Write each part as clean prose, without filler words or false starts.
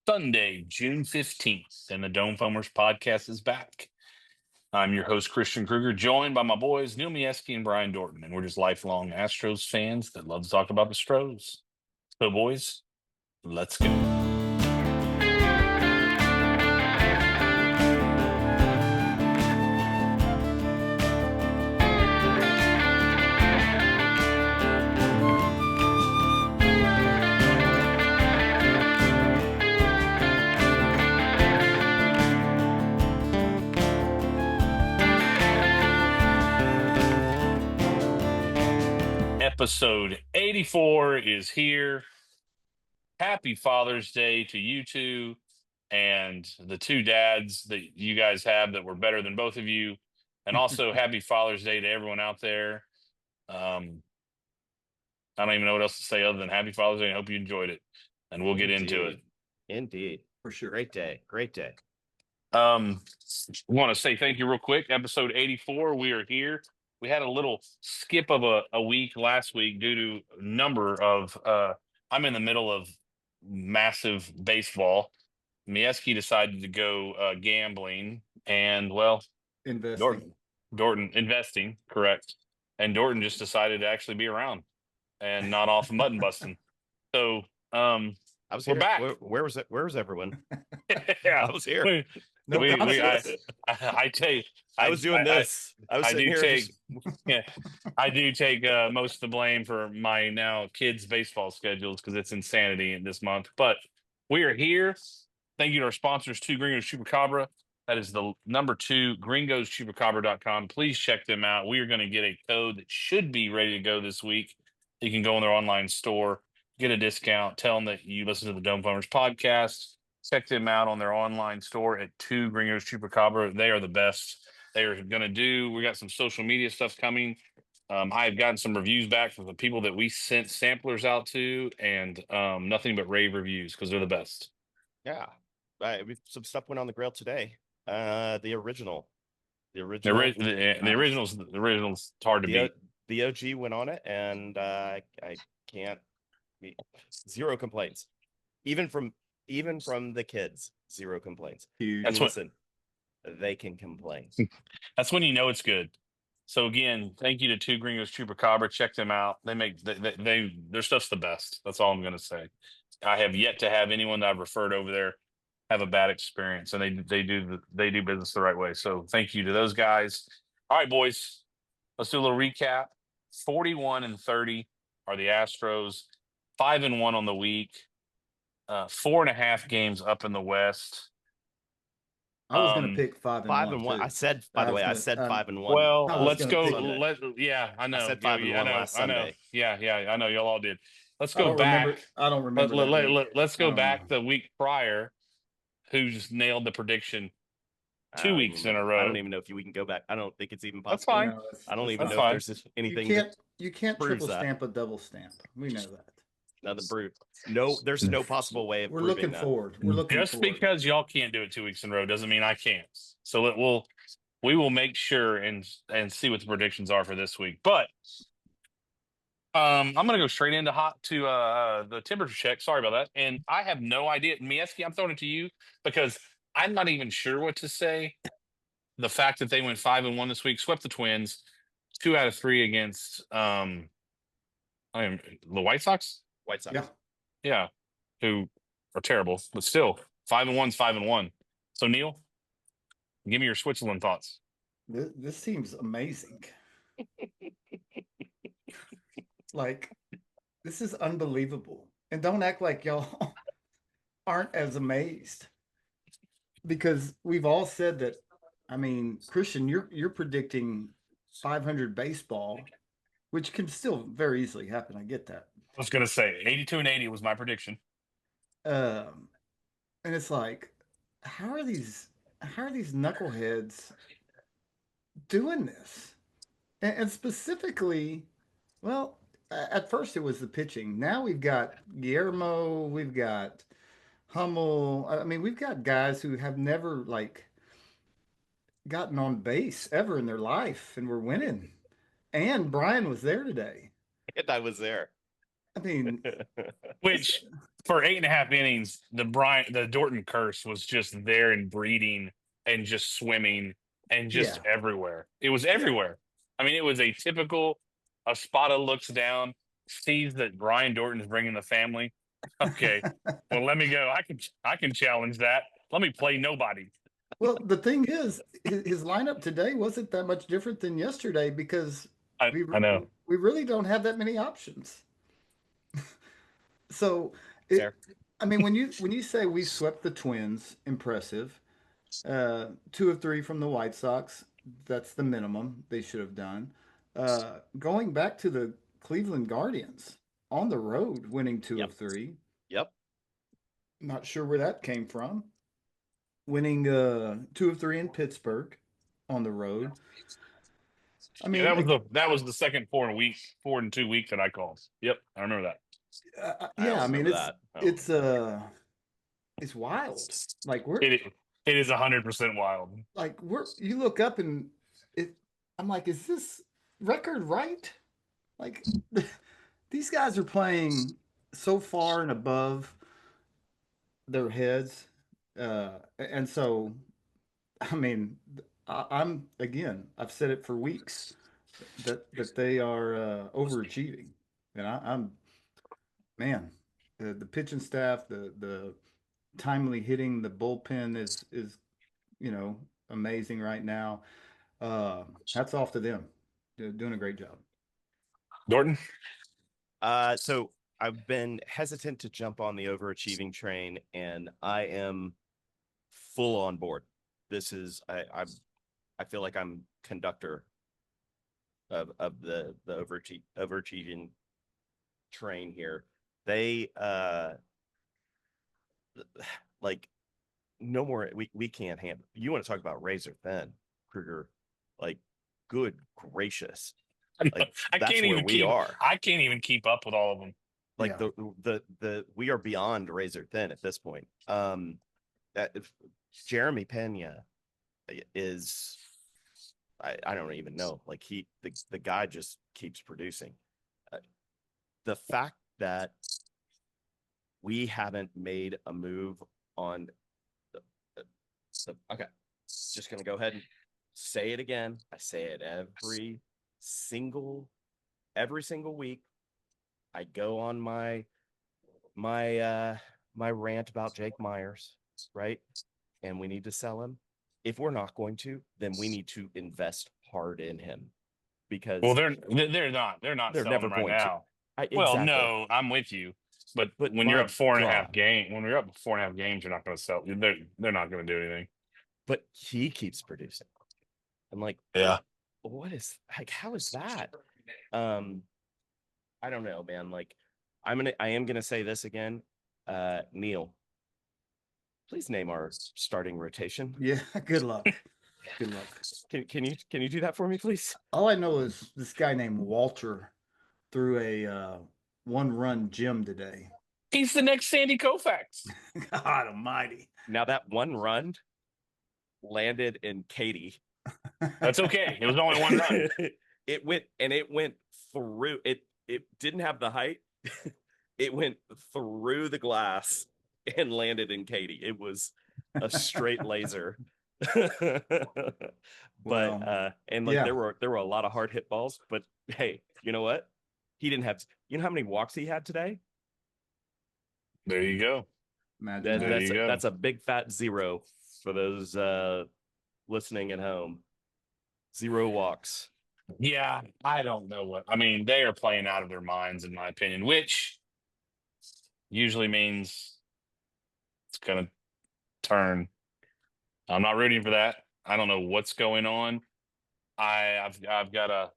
Sunday, June 15th, and the Dome Foamers podcast is back. I'm your host, Christian Kruger, joined by my boys, Neil Mieski and Brian Dorton, and we're just lifelong Astros fans that love to talk about the Stros. So, boys, let's go. Episode 84 is here. Happy Father's Day to you two and the two dads that you guys have that were better than both of you. And also happy Father's Day to everyone out there. I don't even know what else to say other than happy Father's Day. I hope you enjoyed it. And we'll get into it. Indeed. For sure. Great day. Great day. I want to say thank you real quick. Episode 84, we are here. We had a little skip of a week last week due to a number of I'm in the middle of massive baseball. Mieski decided to go gambling and, well, investing. Dorton investing, correct. And Dorton just decided to actually be around and not off mutton busting. So we're back. Where was it? Where was everyone? Yeah, I was here. I tell you, I was doing this. I do take most of the blame for my now kids' baseball schedules because it's insanity in this month. But we are here. Thank you to our sponsors, 2 Gringos Chupacabra. That is the number 2, gringoschupacabra.com. Please check them out. We are going to get a code that should be ready to go this week. You can go in their online store, get a discount, tell them that you listen to the Dome Foamers podcast. Check them out on their online store at 2 Gringos Chupacabra. They are the best. They are going to do. We got some social media stuff coming. I've gotten some reviews back from the people that we sent samplers out to, and nothing but rave reviews because they're the best. Yeah, some stuff went on the grill today. The original. The original's hard to beat. The OG went on it, and I can't. Zero complaints, even from the kids. Zero complaints. Listen, they can complain. That's when you know it's good. So again, thank you to 2 Gringos Chupacabra. Check them out. They make their stuff's the best. That's all I'm going to say. I have yet to have anyone that I've referred over there have a bad experience, and they do business the right way. So thank you to those guys. All right, boys, let's do a little recap. 41-30 are the Astros. 5-1 on the week. 4.5 games up in the West. I was going to pick 5-1. 5-1. I said, by the way, I said 5-1. Well, let's go. I know. I said 5-1 last Sunday. Yeah, I know. Y'all all did. Let's go back. I don't remember. Let's go back the week prior. Who just nailed the prediction 2 weeks in a row? I don't even know if we can go back. I don't think it's even possible. That's fine. No, I don't even know if there's anything. You can't triple stamp a double stamp. We know that. Another brute. No, there's no possible way of. We're looking forward. Just because y'all can't do it 2 weeks in a row doesn't mean I can't. So we will make sure and see what the predictions are for this week. But I'm going to go straight into the temperature check. Sorry about that. And I have no idea. Mieski, I'm throwing it to you because I'm not even sure what to say. The fact that they went 5-1 this week, swept the Twins, 2 out of 3 against the White Sox. White Sox. Yeah. Who are terrible, but still 5-1's 5-1. So Neil, give me your Switzerland thoughts. This seems amazing. Like, this is unbelievable. And don't act like y'all aren't as amazed. Because we've all said that. I mean, Christian, you're predicting 500 baseball, which can still very easily happen. I get that. I was going to say 82-80 was my prediction. And it's like, how are these knuckleheads doing this? And specifically, well, at first it was the pitching. Now we've got Guillermo, we've got Hummel. I mean, we've got guys who have never gotten on base ever in their life, and we're winning. And Brian was there today. And I was there. I mean, which for 8.5 innings, the Dorton curse was just there and breeding and just swimming and just everywhere. It was everywhere. I mean, it was a typical. Espada looks down, sees that Brian Dorton's bringing the family. Okay, well, let me go. I can challenge that. Let me play nobody. Well, the thing is, his lineup today wasn't that much different than yesterday because I know. we really don't have that many options. So, Fair. I mean, when you say we swept the Twins, impressive. 2 of 3 from the White Sox. That's the minimum they should have done. Going back to the Cleveland Guardians on the road, winning 2 of 3. Yep. Not sure where that came from. Winning 2 of 3 in Pittsburgh on the road. I mean, that was the second 4-2 week that I called. Yep, I remember that. I mean it's wild. Like it is 100% wild. Like you look up and I'm like, is this record right? Like these guys are playing so far and above their heads, and so I mean, I've said it for weeks that they are overachieving, and I'm man, the pitching staff, the timely hitting, the bullpen is amazing right now. Hats off to them. They're doing a great job. Dorton? So I've been hesitant to jump on the overachieving train, and I am full on board. This is I feel like I'm conductor of the overachieving train here. They like no more. We can't handle. You want to talk about razor thin, Kruger? Like, good gracious! Like, I can't even keep up with all of them. Like the we are beyond razor thin at this point. Jeremy Pena is I don't even know. Like the guy just keeps producing. The fact that we haven't made a move on okay, just gonna go ahead and say it again. I say it every single week. I go on my rant about Jake Myers, right? And we need to sell him. If we're not going to, then we need to invest hard in him, because they're not selling never him right going now. Exactly. No, I'm with you. But when you're up 4.5 games, when you're up 4.5 games, you're not going to sell. They're not going to do anything. But he keeps producing. I'm like, yeah. What is like? How is that? I don't know, man. Like, I am gonna say this again. Neil, please name our starting rotation. Yeah, good luck. Good luck. Can you do that for me, please? All I know is this guy named Walter threw a 1-run gem today. He's the next Sandy Koufax. God almighty. Now that 1 run landed in Katie. That's okay. It was only 1 run. It went through. It didn't have the height. It went through the glass and landed in Katie. It was a straight laser. But there were a lot of hard hit balls. But hey, you know what? He didn't have. You know how many walks he had today? There you go. That's a big fat 0 for those listening at home. 0 walks. Yeah, I don't know what. I mean, they are playing out of their minds, in my opinion, which usually means it's going to turn. I'm not rooting for that. I don't know what's going on. I've got a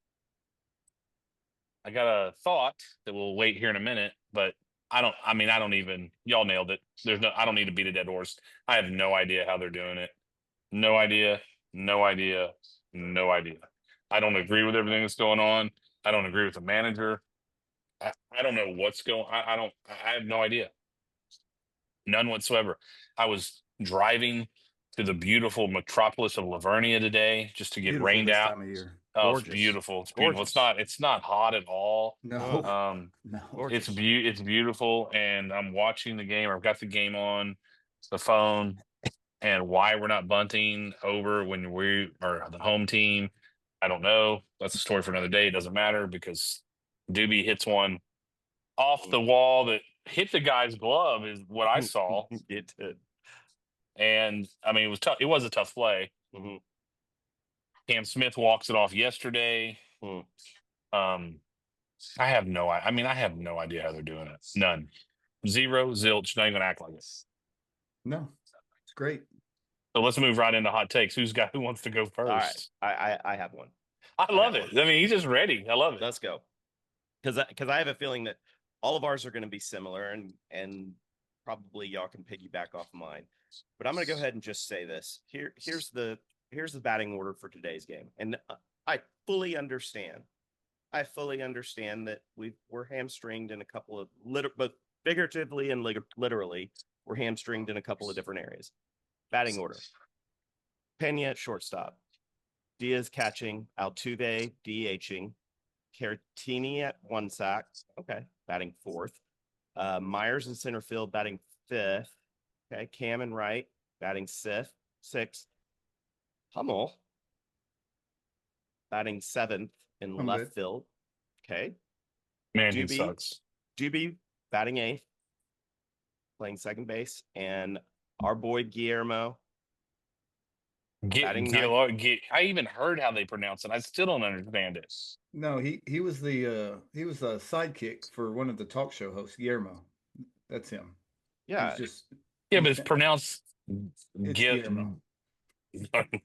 thought that we'll wait here in a minute, but I don't even, y'all nailed it. I don't need to beat a dead horse. I have no idea how they're doing it. No idea. I don't agree with everything that's going on. I don't agree with the manager. I don't know what's going on. I have no idea. None whatsoever. I was driving to the beautiful metropolis of Lavernia today just to get Beautiful rained this out. time of year. Oh, Gorgeous. it's beautiful. It's beautiful. Gorgeous. It's not hot at all. No, No, Gorgeous. it's beautiful, and I'm watching the game. I've got the game on the phone, and why we're not bunting over when we are the home team, I don't know. That's a story for another day. It doesn't matter because Doobie hits one off the wall that hit the guy's glove is what I saw. It did. And I mean, it was tough. It was a tough play. Mm-hmm. Cam Smith walks it off yesterday. Mm. I have no idea how they're doing it. None. Zero, zilch, not even gonna act like it. no, it's great. So let's move right into hot takes. Who wants to go first? All right. I have one. I love it. I mean, he's just ready. I love it. Let's go. Because I have a feeling that all of ours are going to be similar, and probably y'all can piggyback off mine. But I'm going to go ahead and just say this. Here's the batting order for today's game, and I fully understand. I fully understand that we're hamstringed in a couple of but figuratively and literally, we're hamstringed in a couple of different areas. Batting order: Pena at shortstop, Diaz catching, Altuve DHing, Caratini at 1 sack. Okay, batting 4th. Myers in center field, batting 5th. Okay, Cam in right, batting 6th. Hummel batting 7th in I'm left good. field. Okay. Man, he Doobie- sucks. Doobie batting 8th, playing second base, and our boy Guillermo batting 9th. I even heard how they pronounce it. I still don't understand it. No, he was the sidekick for one of the talk show hosts, Guillermo. That's him. Yeah, He's just Yeah, but it's pronounced it's Gil- Guillermo.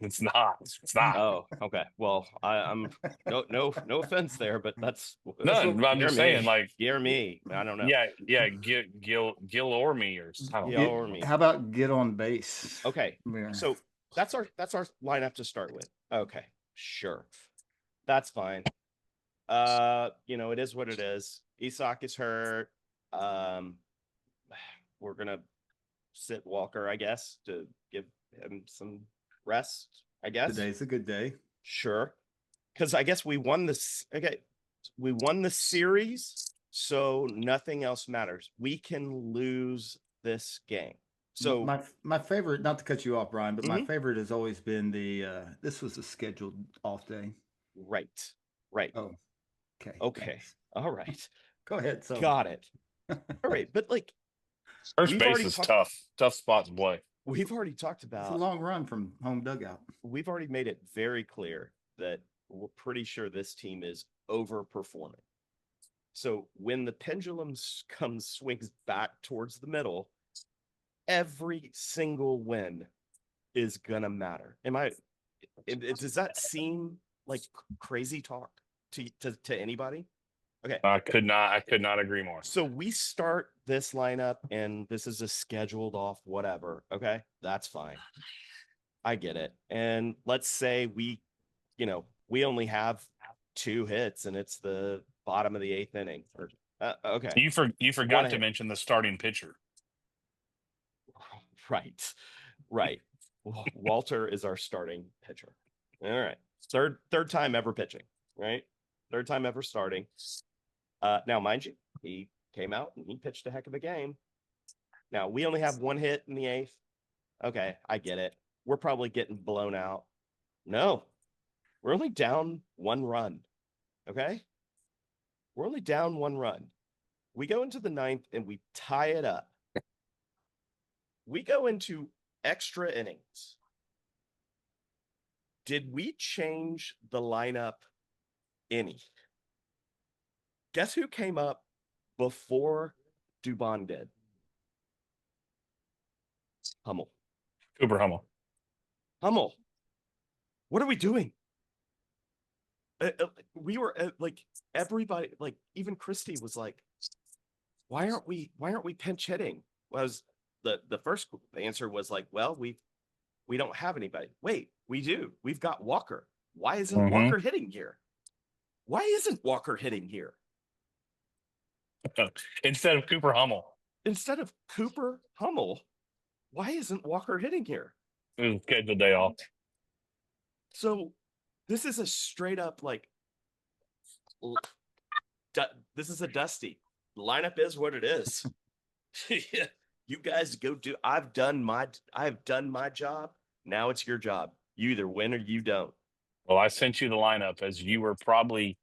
It's not. It's not. Oh, okay. Well, I'm no offense there, but that's None. But I'm just saying, like, me. I don't know. yeah, Gil or me or I don't Yeah, know. or me. How about get on base? Okay, Yeah. so that's our lineup to start with. Okay, sure, that's fine. It is what it is. Isak is hurt. We're gonna sit Walker, I guess, to give him some rest. I guess Today's a good day. Sure, because I guess we won this. Okay, we won the series, so nothing else matters. We can lose this game. So my favorite, not to cut you off, Brian, but my Mhm. favorite has always been this was a scheduled off day. right. Oh, okay. Okay. Thanks. All right. Go ahead. So Got it. All right, but like First We've base already is talked- tough spot to play. we've already talked it's a about, long run from home dugout. we've already made it very clear that we're pretty sure this team is overperforming. So when the pendulum swings back towards the middle, every single win is gonna matter. Does that seem like crazy talk to anybody? Okay. I could not agree more. So we start this lineup and this is a scheduled off whatever. Okay. That's fine. I get it. And let's say we only have 2 hits and it's the bottom of the 8th inning. Okay. You forgot to hit. mention the starting pitcher. Right. Walter is our starting pitcher. All right. Third time ever pitching, right? Third time ever starting. Now, mind you, he came out and he pitched a heck of a game. Now, we only have 1 hit in the 8th. Okay, I get it. We're probably getting blown out. No, we're only down 1 run. Okay? We're only down 1 run. We go into the 9th and we tie it up. We go into extra innings. Did we change the lineup any? Guess who came up before Dubon did? Hummel. Cooper Hummel. What are we doing? We were like everybody, like even Christie was like, why aren't we pinch hitting? Was the first answer was like, well, we don't have anybody. Wait, we do. We've got Walker. Why isn't Walker hitting here? Why isn't Walker hitting here? Instead of Cooper Hummel. Instead of Cooper Hummel, why isn't Walker hitting here? It was scheduled day off. So this is a straight up like this is a dusty. The lineup is what it is. Yeah. You guys go do. I've done my job. Now it's your job. You either win or you don't. Well, I sent you the lineup as you were probably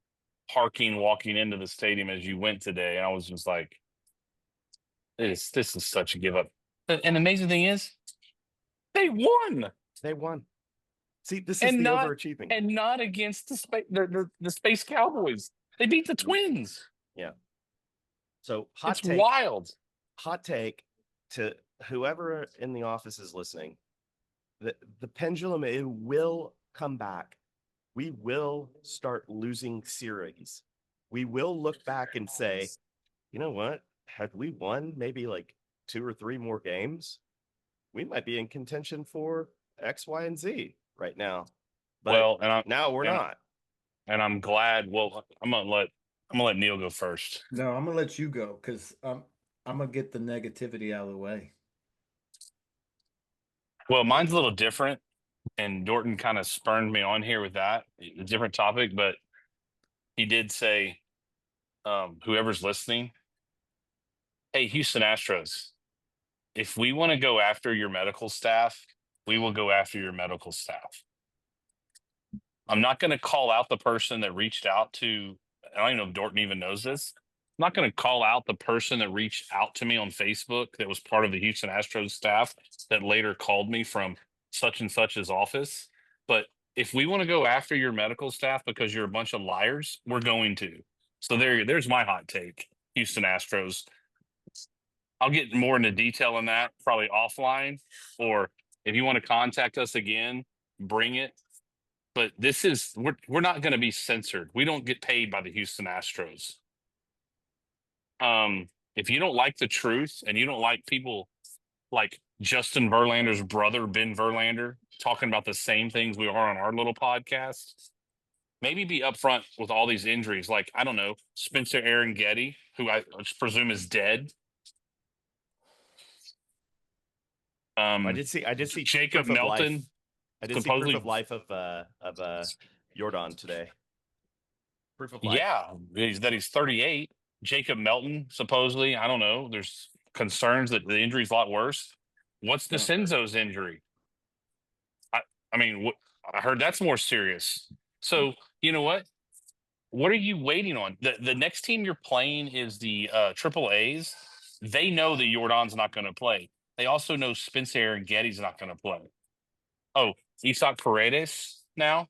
walking into the stadium as you went today, and I was just like, this is such a give up. And the amazing thing is, they won. They won. See, this is And the not overachieving. and not against the Space Cowboys. They beat the Twins. Yeah. So It's wild. Hot take to whoever in the office is listening. The pendulum, it will come back. We will start losing series. We will look back and say, you know what? Had we won maybe like 2 or 3 more games, we might be in contention for X, Y, and Z right now. But now we're not. And I'm glad. Well, I'm gonna let Neil go first. No, I'm gonna let you go because I'm gonna get the negativity out of the way. Well, mine's a little different, and Dorton kind of spurned me on here with that. A different topic, but he did say, whoever's listening, hey, Houston Astros, if we want to go after your medical staff, we will go after your medical staff. I'm not going to call out the person that reached out to, I don't even know if Dorton even knows this. I'm not going to call out the person that reached out to me on Facebook that was part of the Houston Astros staff that later called me from such and such's office. But if we want to go after your medical staff because you're a bunch of liars, we're going to. So there's my hot take, Houston Astros. I'll get more into detail on that probably offline, or if you want to contact us again, bring it. But we're not going to be censored. We don't get paid by the Houston Astros. If you don't like the truth and you don't like people like Justin Verlander's brother, Ben Verlander, talking about the same things we are on our little podcast, maybe be upfront with all these injuries. Like, I don't know, Spencer Aaron Getty, who I presume is dead. I did see Jacob Melton. I did see proof of life of Jordan today. Proof of life. Yeah, that he's 38. Jacob Melton, supposedly, I don't know. There's concerns that the injury's a lot worse. What's DeCenzo's injury? I mean, I heard that's more serious. So, you know what? What are you waiting on? The next team you're playing is the Triple A's. They know that Jordan's not going to play. They also know Spencer Aaron Getty's not going to play. Oh, Isaac Paredes now?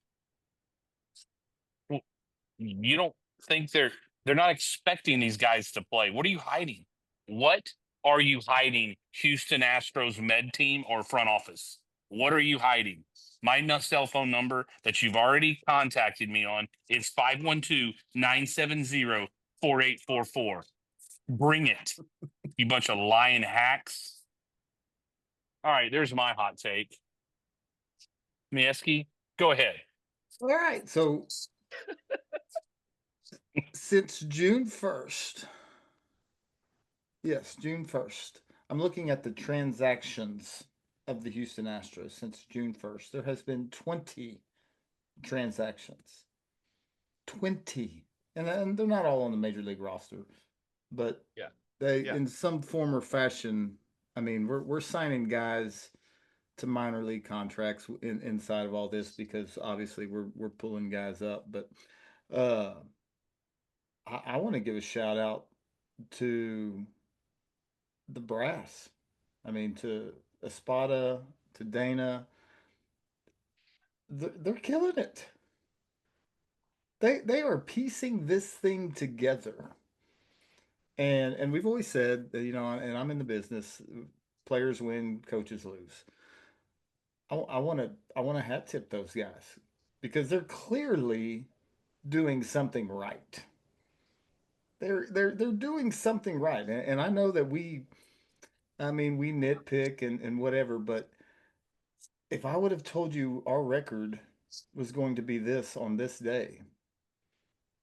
You don't think they're not expecting these guys to play. What are you hiding? What are you hiding, Houston Astros med team or front office? What are you hiding? My cell phone number that you've already contacted me on is 512-970-4844. Bring it, you bunch of lying hacks. All right, there's my hot take. Mieski, go ahead. All right, so since June 1st, yes, June 1st, I'm looking at the transactions of the Houston Astros since June 1st. There has been 20 transactions. 20. And they're not all on the major league roster, but they in some form or fashion, I mean, we're signing guys to minor league contracts inside of all this because obviously we're pulling guys up, but I want to give a shout out to the brass. I mean, to Espada, to Dana. They're killing it. They are piecing this thing together. And we've always said that, you know, and I'm in the business, players win, coaches lose. I want to hat tip those guys because they're clearly doing something right. They're doing something right. And I know that we nitpick and whatever, but if I would have told you our record was going to be this on this day,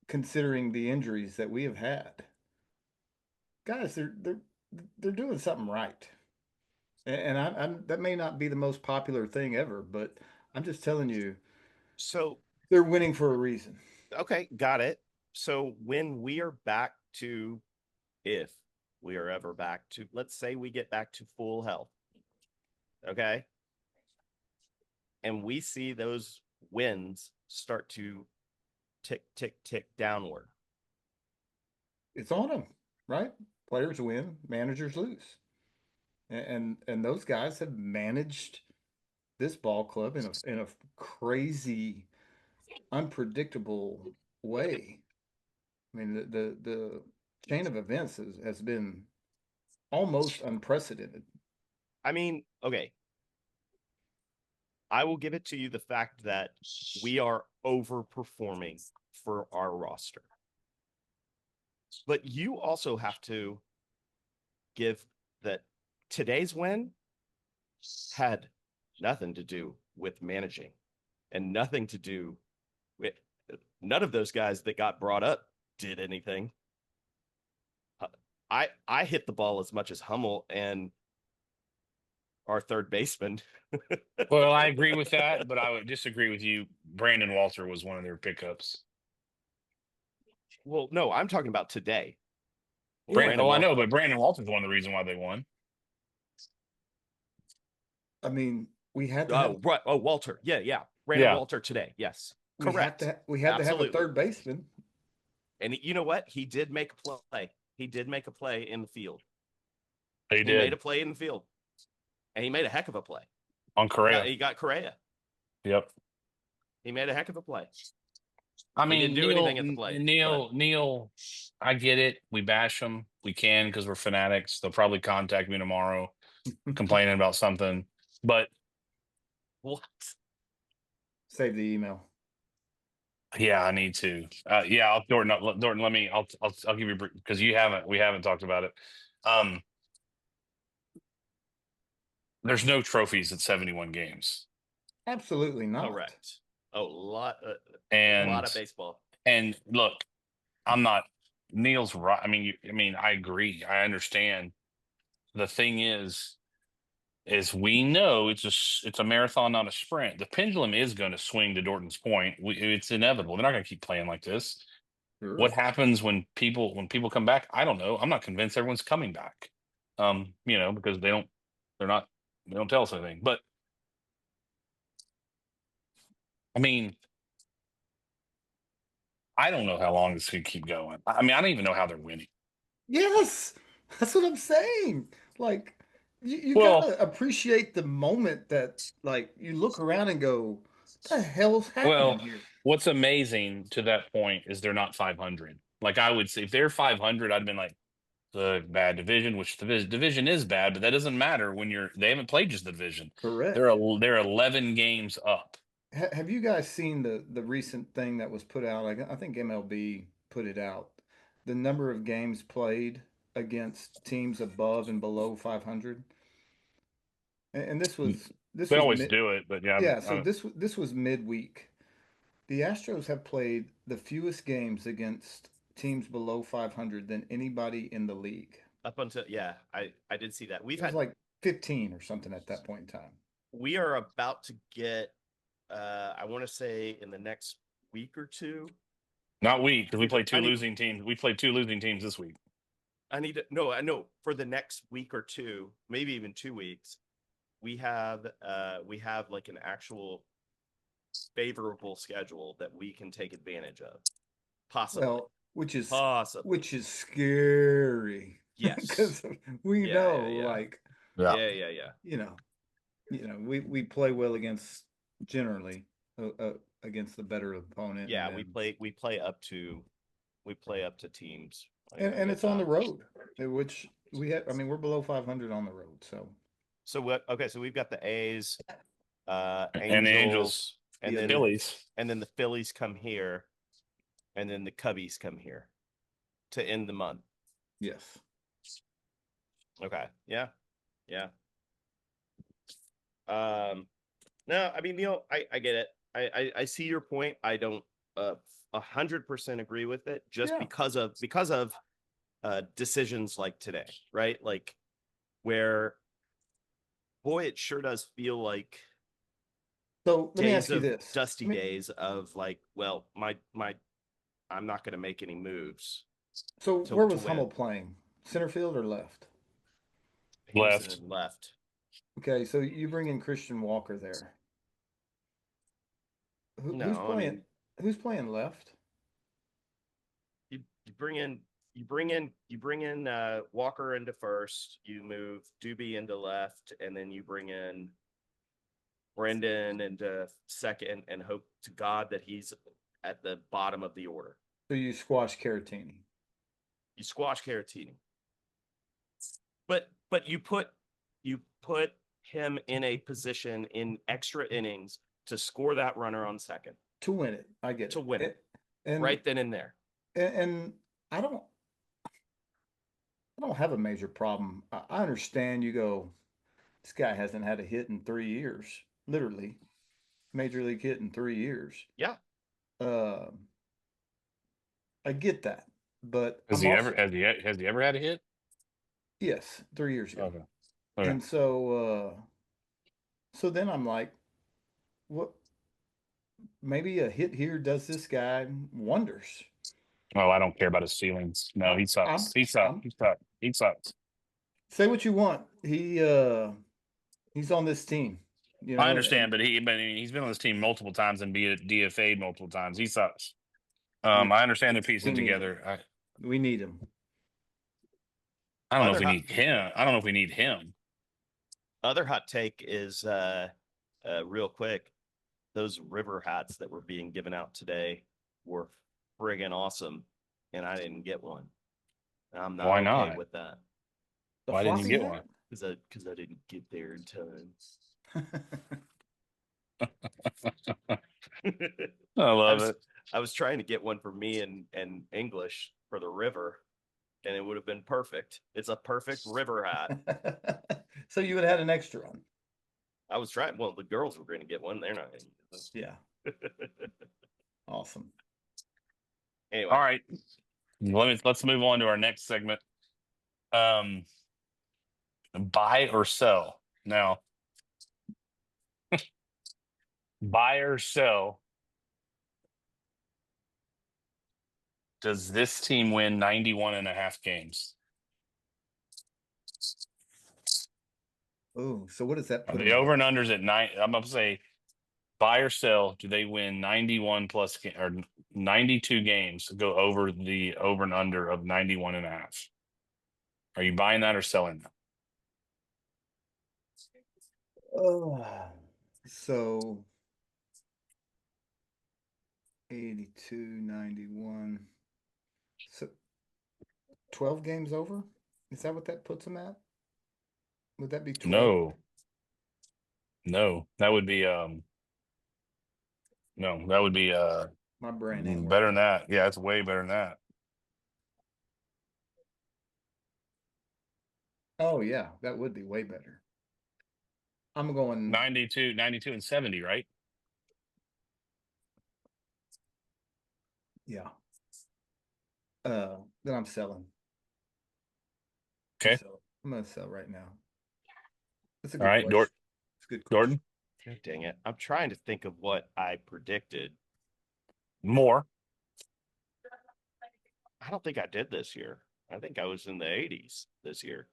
considering the injuries that we have had, guys, they're doing something right. And I'm that may not be the most popular thing ever, but I'm just telling you, So, they're winning for a reason. okay, got it. So when we are back to, if we are ever back to, let's say we get back to full health, okay, and we see those wins start to tick, tick, tick downward. It's on them, right? Players win, managers lose. And those guys have managed this ball club in a crazy, unpredictable way. I mean, the chain of events has been almost unprecedented. I mean, okay, I will give it to you the fact that we are overperforming for our roster. But you also have to give that today's win had nothing to do with managing and nothing to do with none of those guys that got brought up did anything. I hit the ball as much as Hummel and our third baseman. Well, I agree with that, but I would disagree with you. Brandon Walter was one of their pickups. Well, no, I'm talking about today. I know, but Brandon Walter's one of the reasons why they won. I mean, we had to have, right. Oh, Walter. Yeah. Brandon Walter today. Yes. Correct. We had to have a third baseman. And you know what? He did make a play. He did make a play in the field. He made a play in the field. And he made a heck of a play. On Correa. He got Correa. Yep. He made a heck of a play. I mean, he didn't do anything at the plate. Neil, I get it. We bash them. We can because we're fanatics. They'll probably contact me tomorrow complaining about something. But what? Save the email. Yeah, I need to. Yeah, Dorton. Let me. I'll give you because we haven't talked about it. There's no trophies at 71 games. Absolutely not. Correct. A lot of baseball. And look, I'm not. Neil's right. I mean, I agree. I understand. The thing is we know it's a marathon, not a sprint. The pendulum is going to swing to Dorton's point. It's inevitable. They're not going to keep playing like this. Sure. What happens when people come back? I don't know. I'm not convinced everyone's coming back. Because they don't tell us anything. But I mean, I don't know how long this could keep going. I mean, I don't even know how they're winning. Yes, that's what I'm saying. Like, you gotta appreciate the moment that, like, you look around and go, "What the hell's happening here?" What's amazing to that point is they're not 500. Like, I would say, if they're 500, I'd have been like, the bad division, which the division is bad, but that doesn't matter when they haven't played just the division. Correct. They're 11 games up. Have you guys seen the recent thing that was put out? I think MLB put it out. The number of games played against teams above and below 500. And they always do it, but yeah. Yeah, so this was midweek. The Astros have played the fewest games against teams below 500 than anybody in the league. Up until I did see that. We've had like 15 or something at that point in time. We are about to get I want to say in the next week or two. Not week, because we played two losing teams. We played 2 losing teams this week. I know for the next week or two, maybe even 2 weeks, we have like an actual favorable schedule that we can take advantage of. Possibly. Well, which is scary. Yes. Because we know. We play well against generally against the better opponent. Yeah, we play up to teams. And it's on the road, which we're below 500 on the road. So what? Okay, so we've got the A's, and the Angels, and then the Phillies, and then the Phillies come here, and then the Cubbies come here to end the month. Yes. Okay. Yeah. No, I mean, Neil, I get it. I see your point. I don't 100% agree with it just because of decisions like today, right? Like where boy, it sure does feel like So let me days ask you of this. dusty Let me- days of like, well, my I'm not going to make any moves So to where to was Hummel win. playing? Center field or left? He was Left. in left. Okay, so you bring in Christian Walker there. Who's No, I playing? mean, Who's playing left? you bring in Walker into first, you move Doobie into left, and then you bring in Brendan into second and hope to God that he's at the bottom of the order. So you squash Caratini. You squash Caratini. But you put him in a position in extra innings to score that runner on second. To win it. I get it. To win it. And Right then and there. and I don't have a major problem. I understand you go, this guy hasn't had a hit in 3 years, literally, major league hit in 3 years. Yeah. I get that, but Has he ever had a hit? Yes, 3 years ago. Okay. Okay. And so then I'm like, what? Maybe a hit here does this guy wonders. Oh, I don't care about his ceilings. No, he sucks. He sucks. He sucks. He sucks. Say what you want. He's on this team. You know, I understand, but he's been on this team multiple times and be DFA'd multiple times. He sucks. I understand they're piecing we need together. we need him. I don't know if Other we hot- need him. I don't know if we need him. Other hot take is real quick. Those river hats that were being given out today were friggin' awesome, and I didn't get one. I'm not Why okay not? with that The Why didn't you floppy get hat? one? because I didn't get there in time. I love it. I was trying to get one for me and English for the river, and it would have been perfect. It's a perfect river hat. So you would have had an extra one. I was trying. Well, the girls were going to get one. They're not going to get this. Yeah. Awesome. Anyway, All right. Let's move on to our next segment. Buy or sell. Now, buy or sell. Does this team win 91.5 games? Oh, so what does that put The him over at? and unders at 9. I'm going to say buy or sell. Do they win 91 plus or 92 games? Go over the over and under of 91.5. Are you buying that or selling that? Oh, so 82, 91. So 12 games over? Is that what that puts him at? Would that be 12? No, that would be no, that would be My brain ain't better than working. that. Yeah, it's way better than that. Oh yeah, that would be way better. I'm going 92 and 70, right? yeah. Then I'm selling. Okay. I'm gonna sell right now. That's a All good right, question. It's a good question. Jordan. God dang it. I'm trying to think of what I predicted. More. I don't think I did this year. I think I was in the 80s this year.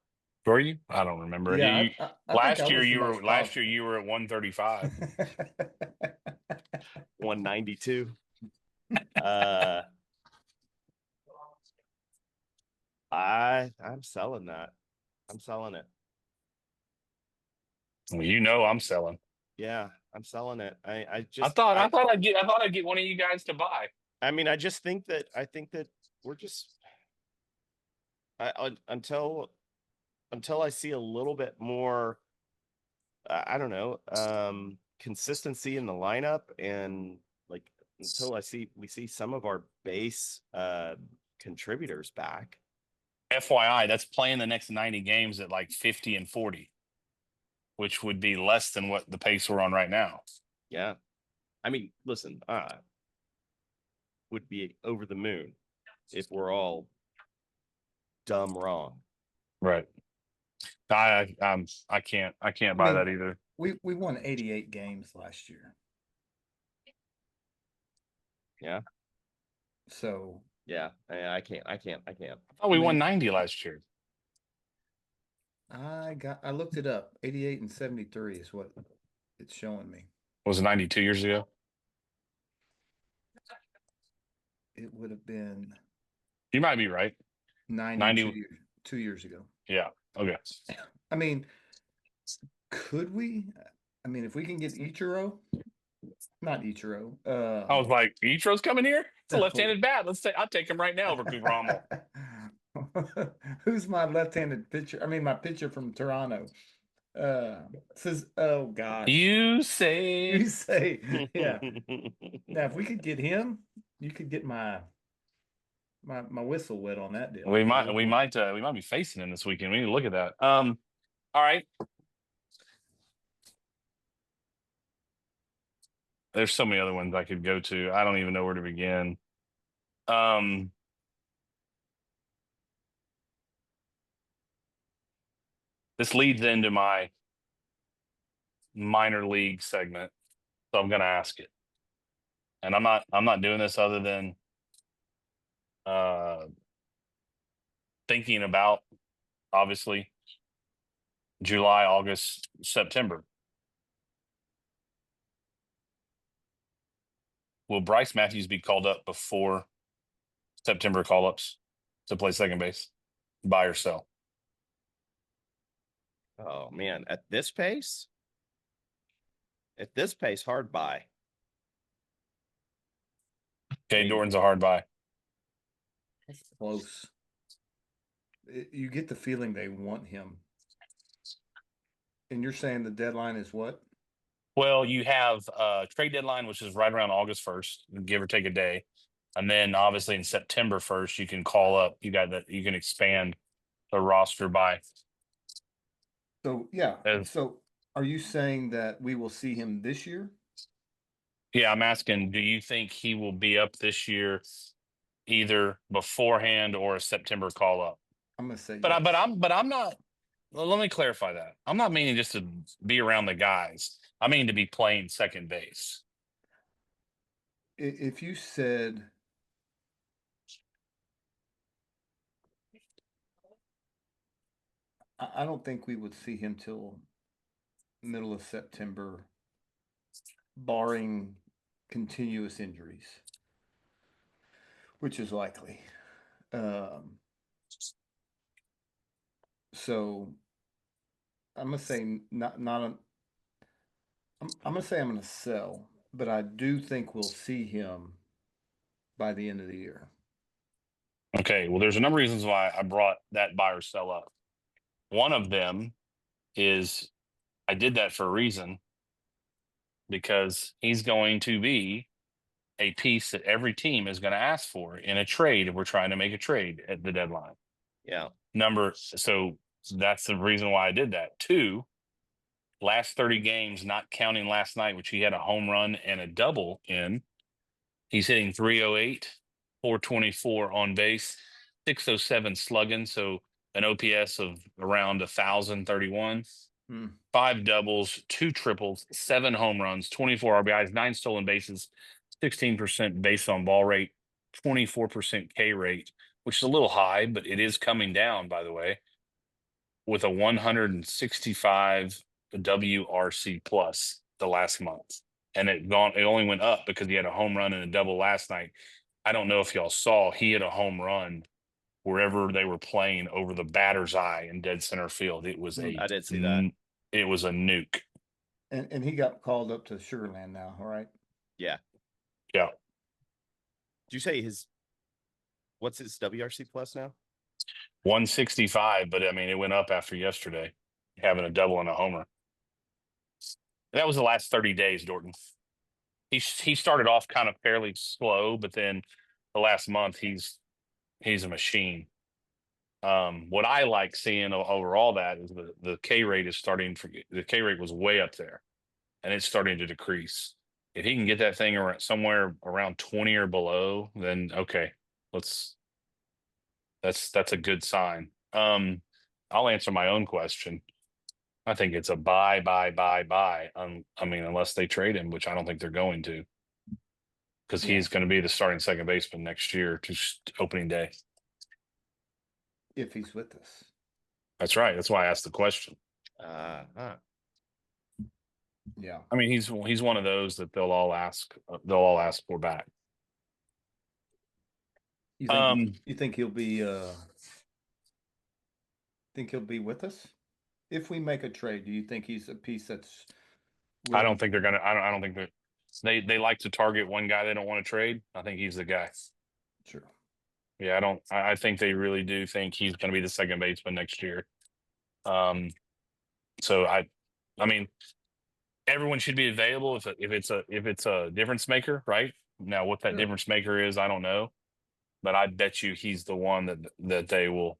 Were you? I don't remember. Yeah, I think I last year was the you were most last year positive. you were at 135. 192. I'm selling that. I'm selling it. Well, you know I'm selling. Yeah, I'm selling it. I thought I'd get one of you guys to buy. I mean, I think that we're just until I see a little bit more I don't know, consistency in the lineup, and like until we see some of our base contributors back. FYI, that's playing the next 90 games at like 50 and 40, which would be less than what the pace we're on right now. Yeah. I mean, listen, would be over the moon if we're all dumb wrong. Right. I can't buy that either. We won 88 games last year. Yeah. So Yeah, I can't. I thought we I won mean- 90 last year. I looked it up. 88 and 73 is what it's showing me. Was it 92 years ago? It would have been You might be right. 92 2 years ago. Yeah. Okay. I mean, could we? I mean, if we can get Ichiro, not Ichiro. I was like, Ichiro's coming here. It's a No. left-handed bat. I'll take him right now over Cooper Hummel. Who's my left-handed pitcher? I mean, my pitcher from Toronto. Says, oh gosh. You say. Yeah. Now, if we could get him, you could get my whistle wet on that deal. We might be facing him this weekend. We need to look at that. All right. There's so many other ones I could go to. I don't even know where to begin. This leads into my minor league segment, so I'm going to ask it. And I'm not doing this other than thinking about, obviously, July, August, September. Will Bryce Matthews be called up before September call-ups to play second base? Buy or sell? Oh man, at this pace, hard buy. Okay, Dorton's a hard buy. That's close. You get the feeling they want him. And you're saying the deadline is what? Well, you have trade deadline, which is right around August 1st, give or take a day. And then obviously in September 1st, you can call up, you can expand the roster by. So, yeah. So are you saying that we will see him this year? Yeah, I'm asking, do you think he will be up this year either beforehand or a September call up? I'm going to say But yes. I'm not. Well, let me clarify that. I'm not meaning just to be around the guys. I mean to be playing second base. If you said I don't think we would see him till middle of September, barring continuous injuries, which is likely. So I'm gonna say I'm gonna say I'm gonna sell, but I do think we'll see him by the end of the year. Okay, well, there's a number of reasons why I brought that buy or sell up. One of them is I did that for a reason, because he's going to be a piece that every team is going to ask for in a trade if we're trying to make a trade at the deadline. Yeah. So that's the reason why I did that. Two, last 30 games, not counting last night, which he had a home run and a double in, he's hitting 308, 424 on base, 607 slugging, so an OPS of around 1,031. 5 doubles, 2 triples, 7 home runs, 24 RBIs, 9 stolen bases, 16% base on ball rate, 24% K rate, which is a little high, but it is coming down, by the way, with a 165 WRC plus the last month. And it only went up because he had a home run and a double last night. I don't know if y'all saw, he had a home run wherever they were playing over the batter's eye in dead center field. It was I did see that. It was a nuke. And he got called up to Sugarland now, all right? Yeah. Yeah. Did you say what's his WRC plus now? 165, but I mean, it went up after yesterday, having a double and a homer. That was the last 30 days, Dorton. He started off kind of fairly slow, but then the last month he's a machine. What I like seeing over all that is the K rate is the K rate was way up there and it's starting to decrease. If he can get that thing somewhere around 20 or below, then okay, that's a good sign. I'll answer my own question. I think it's a buy. I mean, unless they trade him, which I don't think they're going to, because Yeah. he's going to be the starting second baseman next year to opening day. If he's with us. That's right. That's why I asked the question. Yeah. I mean, he's one of those that they'll all ask for back. You think he'll be with us if we make a trade? Do you think he's a piece that's I don't think they're gonna. I don't think that they like to target one guy they don't want to trade. I think he's the guy. Sure. Yeah, I don't. I think they really do think he's going to be the second baseman next year. So I mean, everyone should be available if it's a difference maker, right? Now, what that Sure. difference maker is, I don't know, but I bet you he's the one that they will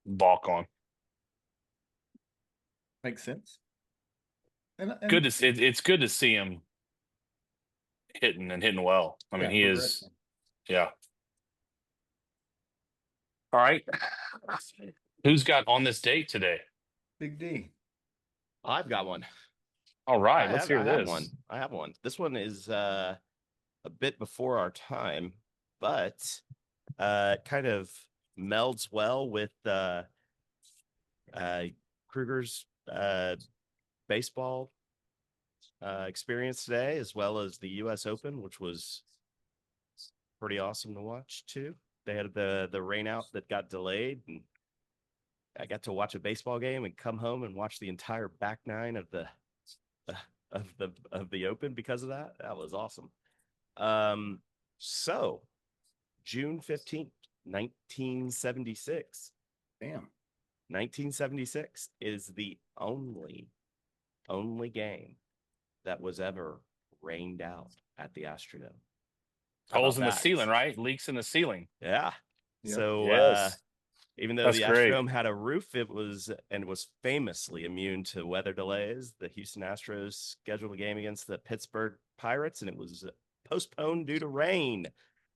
balk on. Makes sense. Good to see. It's good to see him hitting well. I mean, he is. Yeah. All right. Who's got on this date today? Big D. I've got one. All right, let's hear this. I have one. This one is a bit before our time, but kind of melds well with Kruger's baseball experience today, as well as the U.S. Open, which was pretty awesome to watch too. They had the rainout that got delayed, and I got to watch a baseball game and come home and watch the entire back nine of the Open because of that. That was awesome. So June 15th, 1976. Damn. 1976 is the only game that was ever rained out at the Astrodome. Holes in the ceiling, right? Leaks in the ceiling. Yeah. Yep. So Yes. even though That's the great. Astrodome had a roof, it was famously immune to weather delays. The Houston Astros scheduled a game against the Pittsburgh Pirates, and it was postponed due to rain,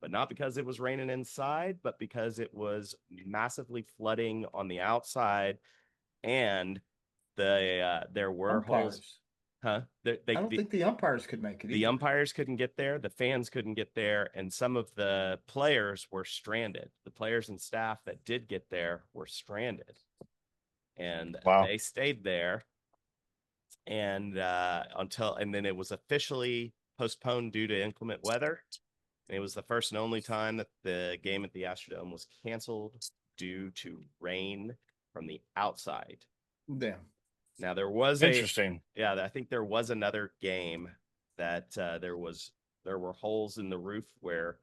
but not because it was raining inside, but because it was massively flooding on the outside, and there were Umpires. holes. Huh? I don't think the umpires could make it. The either. umpires couldn't get there. The fans couldn't get there. And some of the players were stranded. The players and staff that did get there were stranded. And Wow. they stayed there. And then it was officially postponed due to inclement weather. And it was the first and only time that the game at the Astrodome was canceled due to rain from the outside. Damn. Now there was Interesting. I think there was another game that there were holes in the roof where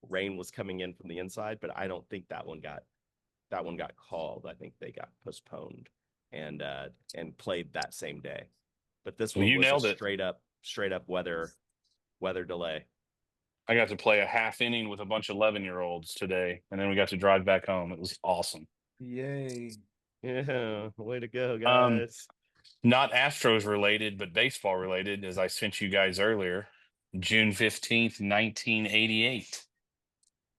rain was coming in from the inside, but I don't think that one got called. I think they got postponed and played that same day. But this one was nailed a it. straight up weather delay. I got to play a half inning with a bunch of 11-year-olds today, and then we got to drive back home. It was awesome. Yay. Yeah, way to go, guys. Not Astros related, but baseball related, as I sent you guys earlier. June 15th, 1988.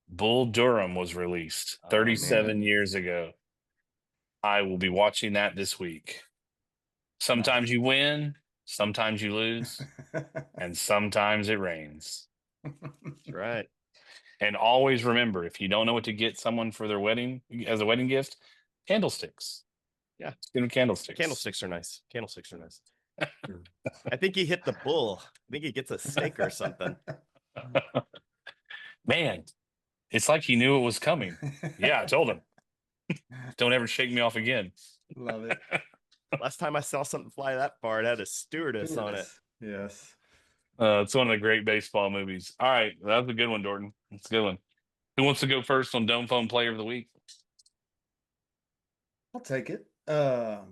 Bull Durham was released 37 years ago. I will be watching that this week. Sometimes you win, sometimes you lose, and sometimes it rains. That's right. And always remember, if you don't know what to get someone for their wedding as a wedding gift, candlesticks. Yeah. Give them candlesticks. Candlesticks are nice. I think he hit the bull. I think he gets a steak or something. Man, it's like he knew it was coming. Yeah, I told him. Don't ever shake me off again. Love it. Last time I saw something fly that far, it had a stewardess on it. Yes. It's one of the great baseball movies. All right, that was a good one, Dorton. That's a good one. Who wants to go first on Dome Phone Player of the Week? I'll take it. I'm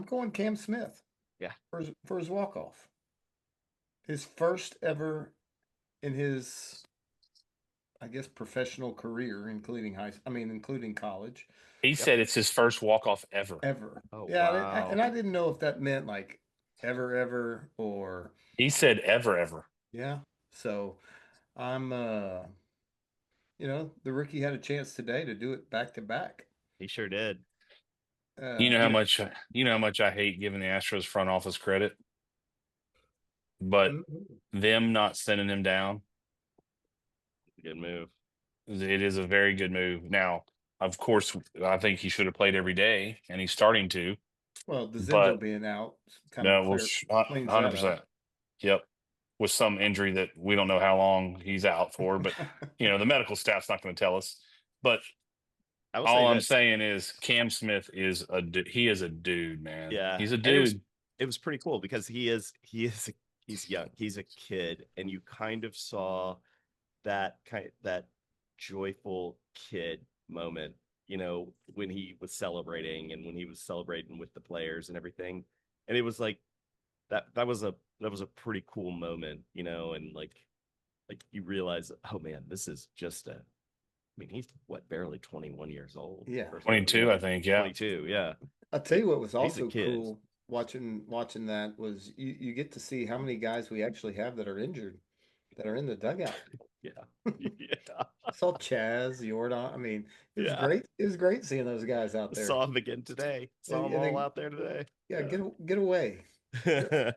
going Cam Smith. Yeah. For his walk-off. His first ever in his, I guess, professional career, including college. He said it's his first walk-off ever. Ever. Oh, yeah, wow. and I didn't know if that meant like ever, or. He said ever. Yeah. So I'm, the rookie had a chance today to do it back to back. He sure did. You know how much I hate giving the Astros front office credit, but them not sending him down, Good move. it is a very good move. Now, of course, I think he should have played every day, and he's starting to. Well, the But Zenzo being out kind no, of well, cleans 100%. Yep, with some injury that we don't know how long he's out for, but the medical staff's not going to tell us. But all I'm saying is Cam Smith is a dude, man. Yeah, He's a dude. It was pretty cool because he's young, he's a kid, and you kind of saw that joyful kid moment, when he was celebrating and when he was celebrating with the players and everything, and it was like that was a pretty cool moment, and like you realize, oh man, this is just he's barely 21 years old. Yeah. 22, I think. Yeah. 22. Yeah. I'll tell you what was also cool watching that was you get to see how many guys we actually have that are injured, that are in the dugout. Yeah. Yeah. I saw Chaz, Jordan. It was great. It was great seeing those guys out there. Saw them again today. Saw them all out there today. Yeah. Get away. Get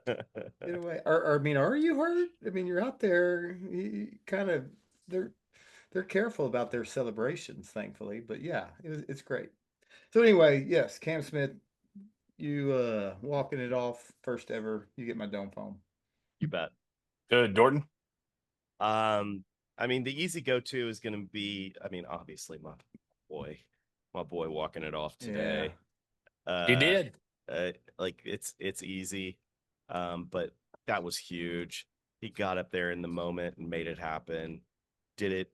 away. Are you hurt? You're out there. You kind of they're careful about their celebrations, thankfully. But yeah, it's great. So anyway, yes, Cam Smith, you walking it off, first ever. You get my dome foam. You bet. Good, Jordan. The easy go-to is going to be, obviously my boy walking it off today. Yeah. He did. It's easy. But that was huge. He got up there in the moment and made it happen. Did it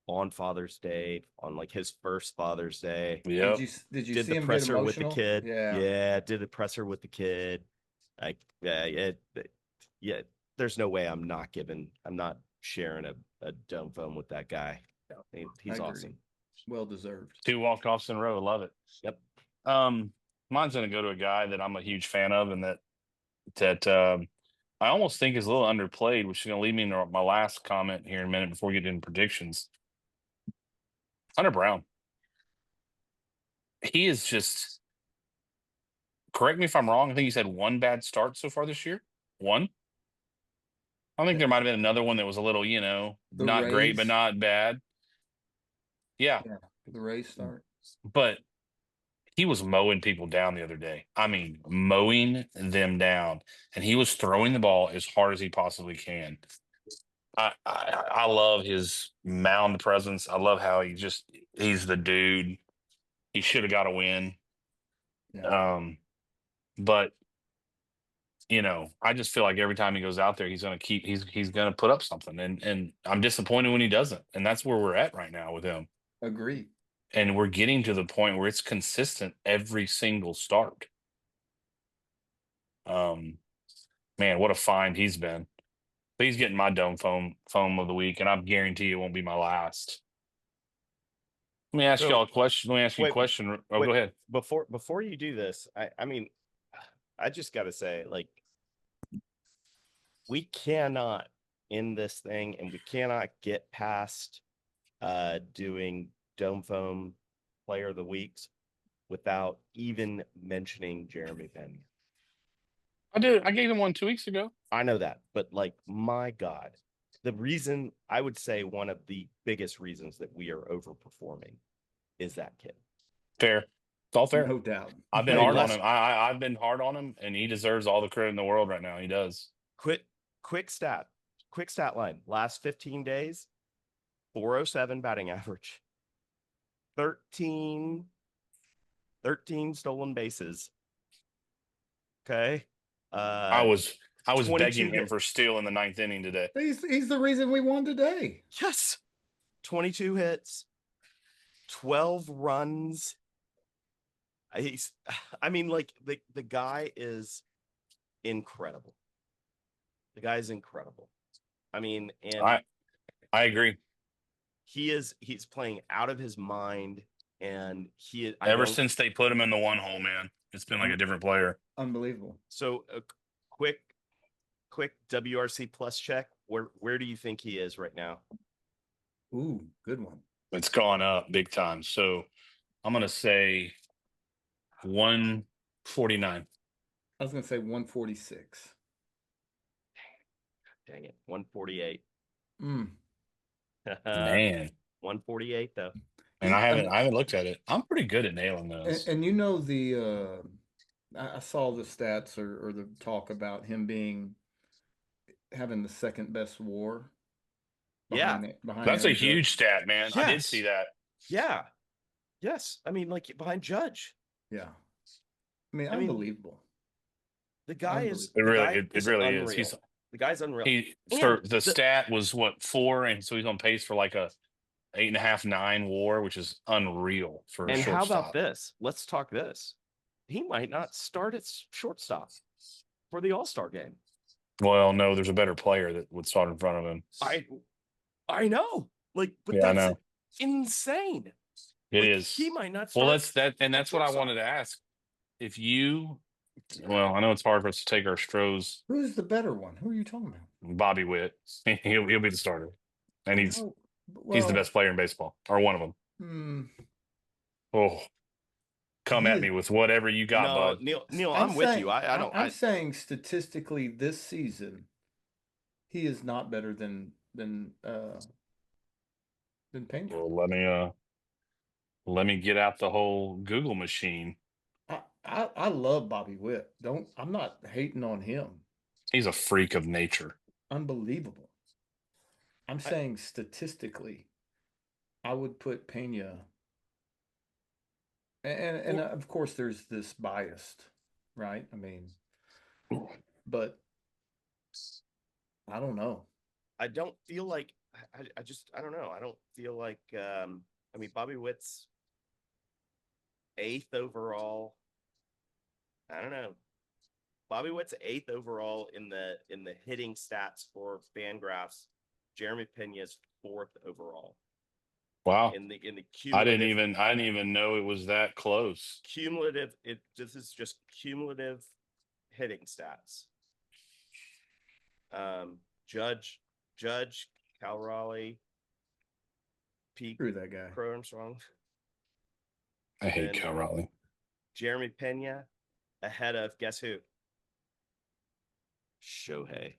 on Father's Day, on his first Father's Day. Yeah. Did you did see the him presser with the kid? Yeah. Did the presser with the kid. There's no way I'm not sharing a dome foam with that guy. He's awesome. Well deserved. 2 walk-offs in a row. Love it. Yep. Mine's going to go to a guy that I'm a huge fan of, and that I almost think is a little underplayed, which is going to lead me into my last comment here in a minute before we get into predictions. Hunter Brown. He is just, correct me if I'm wrong, I think he's had 1 bad start so far this year. 1. I think there might have been another one that was a little, not great, but not bad. Yeah. The Rays start. But he was mowing people down the other day. Mowing them down. And he was throwing the ball as hard as he possibly can. I love his mound presence. I love how he's the dude. He should have got a win. Yeah. But I just feel like every time he goes out there, he's going to put up something, and I'm disappointed when he doesn't. And that's where we're at right now with him. Agreed. And we're getting to the point where it's consistent every single start. Man, what a find he's been. But he's getting my dome foam of the week, and I guarantee it won't be my last. Let me ask y'all a question. Let me ask you a question. Go ahead. Before you do this, I just got to say, we cannot end this thing, and we cannot get past doing dome foam player of the weeks without even mentioning Jeremy Pena. I did. I gave him one 2 weeks ago. I know that, but my God, the reason, I would say one of the biggest reasons that we are overperforming is that kid. Fair. It's all fair. No doubt. I've been hard on him. I've been hard on him, and he deserves all the credit in the world right now. He does. Quick stat line. Last 15 days, 407 batting average. 13 stolen bases. Okay. I was begging him for steal in the 9th inning today. He's the reason we won today. Yes. 22 hits, 12 runs. The guy is incredible. The guy is incredible. And I agree. He's playing out of his mind, and ever since they put him in the 1 hole, man, it's been like a different player. Unbelievable. So a quick WRC plus check. Where do you think he is right now? Ooh, good one. It's gone up big time. So I'm going to say 149. I was going to say 146. Dang it. 148. Mm. Man. 148 though. And I haven't looked at it. I'm pretty good at nailing those. And you know I saw the stats or the talk about him having the second best WAR. Behind That's a Aaron huge Judge. stat, man. Yes. I did see that. Yeah. Yes. I mean, like behind Judge. Yeah. I mean, unbelievable. The guy is. It really unreal. is. The guy's unreal. The stat was what, 4, and so he's on pace for like a 8.5, 9 WAR, which is unreal for a shortstop. And how about this? Let's talk this. He might not start at shortstop for the All-Star game. Well, no, there's a better player that would start in front of him. I know. Like, but I that's know. insane. It is. He might not start. Well, that's what I wanted to ask. If you, well, I know it's hard for us to take our Astros. Who's the better one? Who are you talking about? Bobby Witt. He'll be the starter, and he's the best player in baseball, or one of them. Oh, come at me with whatever you got, bud. Neil, I'm with you. I'm saying statistically this season, he is not better than Pena. Well, let me get out the whole Google machine. I love Bobby Witt. I'm not hating on him. He's a freak of nature. Unbelievable. I'm saying statistically, I would put Pena, and of course there's this biased, right? I mean, but I don't know. I don't feel like I don't know. I don't feel like I mean, Bobby Witt's 8th overall. I don't know. Bobby Witt's 8th overall in the hitting stats for Fangraphs. Jeremy Pena's 4th overall. Wow. In the cumulative, I didn't even know it was that close. Cumulative. This is just cumulative hitting stats. Judge, Cal Raleigh, Pete. Screw that guy. Crow Armstrong. I hate Cal Raleigh. Jeremy Pena ahead of guess who? Shohei.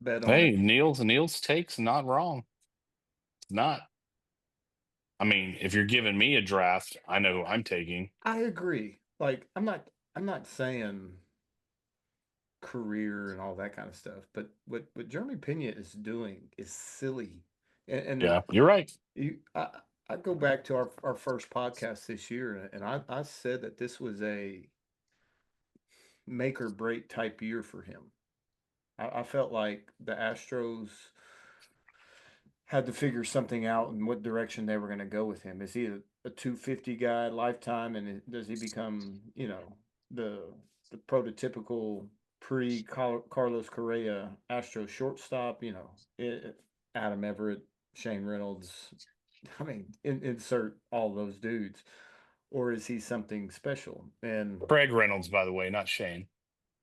Bet on Hey, it. Neil's take's not wrong. It's not. I mean, if you're giving me a draft, I know who I'm taking. I agree. Like, I'm not saying career and all that kind of stuff, but what Jeremy Pena is doing is silly. And yeah, you're right. I go back to our first podcast this year, and I said that this was a make or break type year for him. I felt like the Astros had to figure something out in what direction they were going to go with him. Is he a 250 guy lifetime, and does he become, the prototypical pre-Carlos Correa Astro shortstop? Adam Everett, Shane Reynolds. I mean, insert all those dudes, or is he something special? And Craig Reynolds, by the way, not Shane.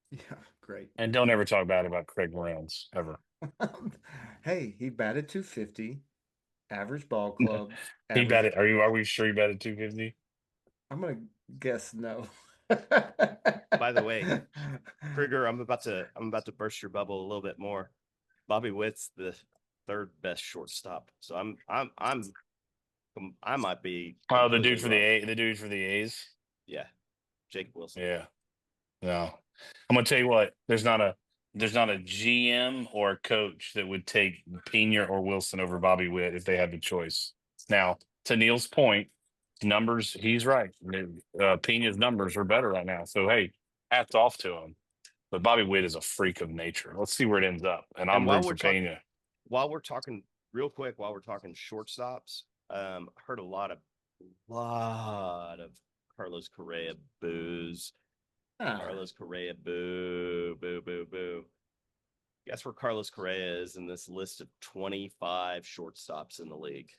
Yeah, great. And don't ever talk bad about Craig Reynolds ever. Hey, he batted 250, average ball club. He batted. Are we sure he batted 250? I'm gonna guess no. By the way, Krieger, I'm about to burst your bubble a little bit more. Bobby Witt's the 3rd best shortstop, so I might be. Oh, the dude for the A's. Yeah, Jake Wilson. Yeah, no. I'm gonna tell you what. There's not a GM or a coach that would take Pena or Wilson over Bobby Witt if they had the choice. Now, to Neil's point, numbers. He's right. Pena's numbers are better right now. So hey, hats off to him. But Bobby Witt is a freak of nature. Let's see where it ends up. And I'm rooting for Pena. While we're talking real quick, while we're talking shortstops, heard a lot of Carlos Correa boos. Carlos Correa, boo, boo, boo, boo. Guess where Carlos Correa is in this list of 25 shortstops in the league?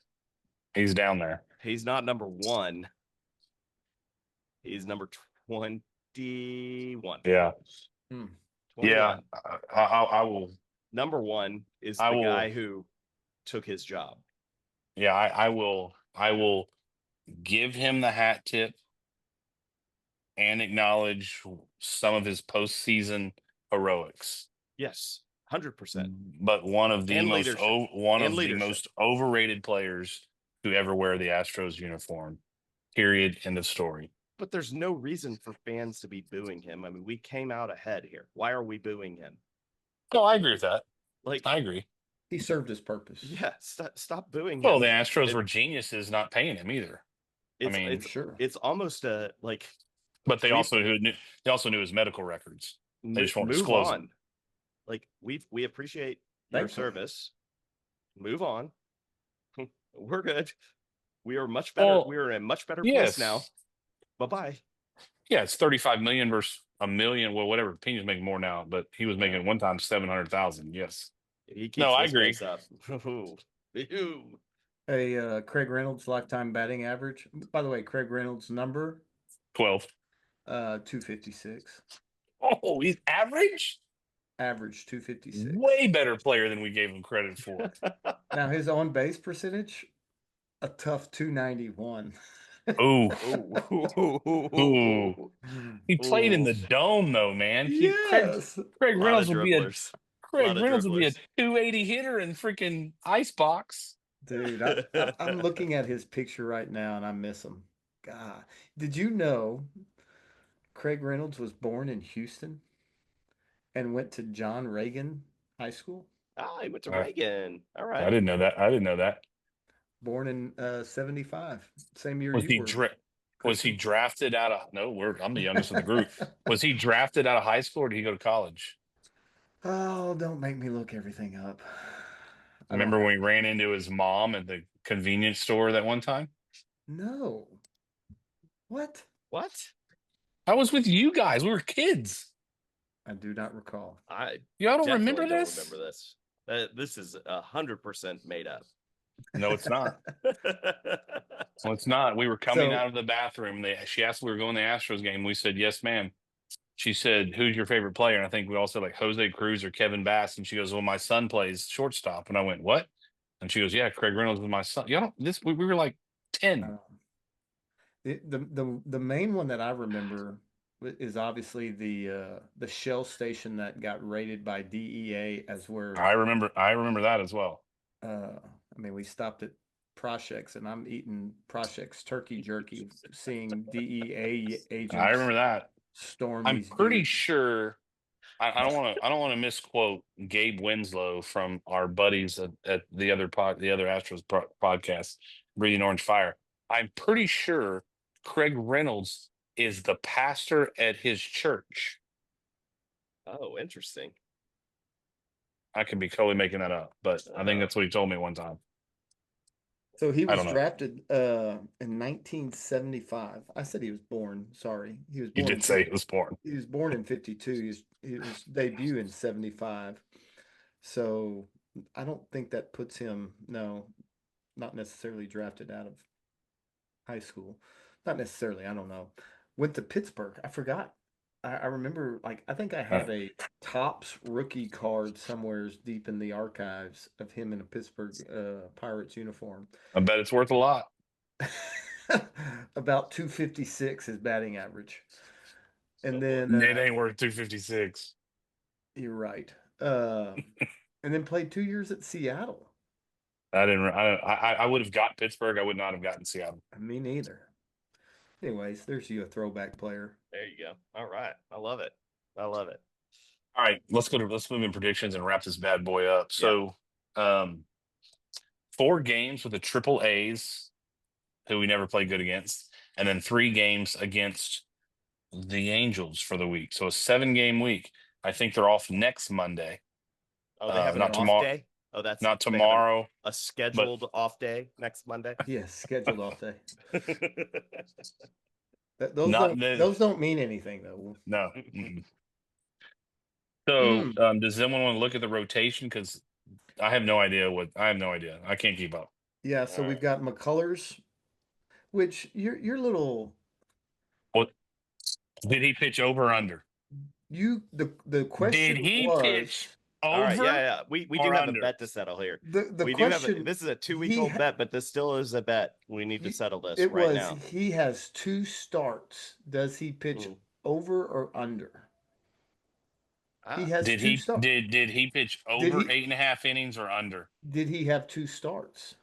He's down there. He's not number 1. He's number 21. Yeah. 21. Yeah. I will. Number 1 is the guy who took his job. Yeah, I will give him the hat tip and acknowledge some of his postseason heroics. Yes, 100%. But one of the And most leadership. one And of the leadership. most overrated players to ever wear the Astros uniform. Period. End of story. But there's no reason for fans to be booing him. I mean, we came out ahead here. Why are we booing him? No, I agree with that. Like, I agree. He served his purpose. Yeah, stop booing him. Well, the Astros were geniuses not paying him either. It's, I mean, it's sure. It's almost a like. But they also knew his medical records. They just won't disclose on. Like we appreciate your service. Move on. We're good. We are much better. Well, we are in a much better place now. Bye-bye. Yeah, it's 35 million versus $1 million. Well, whatever. Pena's making more now, but he was making one time 700,000. Yes. He keeps I agree. Up. A Craig Reynolds lifetime batting average. By the way, Craig Reynolds number 12. 256. Oh, he's average? Average 256. Way better player than we gave him credit for. Now his on base percentage, a tough 291. Ooh. Ooh. He played in the dome though, man. Yes. Craig Reynolds would be a 280 hitter in freaking icebox. Dude, I'm looking at his picture right now and I miss him. God, did you know Craig Reynolds was born in Houston and went to John Reagan High School? Ah, he went to Reagan. All right. I didn't know that. Born in 75, same year was you he were. Was he drafted out of? No, I'm the youngest of the group. Was he drafted out of high school or did he go to college? Oh, don't make me look everything up. Remember when we ran into his mom at the convenience store that one time? No. What? I was with you guys. We were kids. I do not recall. Y'all don't remember this? Don't remember this. This is 100% made up. No, it's not. Well, it's not. We were coming out of the bathroom. She asked if we were going to the Astros game. We said, yes, ma'am. She said, who's your favorite player? And I think we all said like Jose Cruz or Kevin Bass. And she goes, well, my son plays shortstop. And I went, what? And she goes, yeah, Craig Reynolds was my son. We were like 10. The main one that I remember is obviously the Shell station that got rated by DEA as where I remember that as well. I mean, we stopped at Proshek's and I'm eating Proshek's turkey jerky, seeing DEA agents. I remember that. I'm pretty sure. I don't want to misquote Gabe Winslow from our buddies at the other Astros podcast, Breathing Orange Fire. I'm pretty sure Craig Reynolds is the pastor at his church. Oh, interesting. I could be totally making that up, but I think that's what he told me one time. So he was drafted in 1975. I said he was born. Sorry, he was born. You did say he was born. He was born in 52. He was debut in 75. So I don't think that puts him. No, not necessarily drafted out of high school. Not necessarily. I don't know. Went to Pittsburgh. I forgot. I remember, like, I think I have a Topps rookie card somewhere deep in the archives of him in a Pittsburgh Pirates uniform. I bet it's worth a lot. About 256 his batting average. And then it ain't worth 256. You're right. And then played 2 years at Seattle. I would have got Pittsburgh. I would not have gotten Seattle. Me neither. Anyways, there's you, a throwback player. There you go. All right. I love it. All right, let's move in predictions and wrap this bad boy up. So 4 games with the triple A's, who we never played good against, and then 3 games against the Angels for the week. So a 7-game week. I think they're off next Monday. Oh, they have an off day? Oh, that's not tomorrow. A scheduled off day next Monday? Yes, scheduled off day. Those don't mean anything, though. No. So does anyone want to look at the rotation? Because I have no idea. I can't keep up. Yeah, so we've got McCullers, which your little. What did he pitch over or under? The question did he was, pitch All right, Over yeah. We do or have under? a bet to settle here. The We question. do have this is a 2 week he old ha- bet, but this still is a bet. We need to settle this It right was now. he has 2 starts. Does he pitch over or under? He Ah, has Did two he starts. did he pitch Did over he 8.5 innings or under? did he have 2 starts?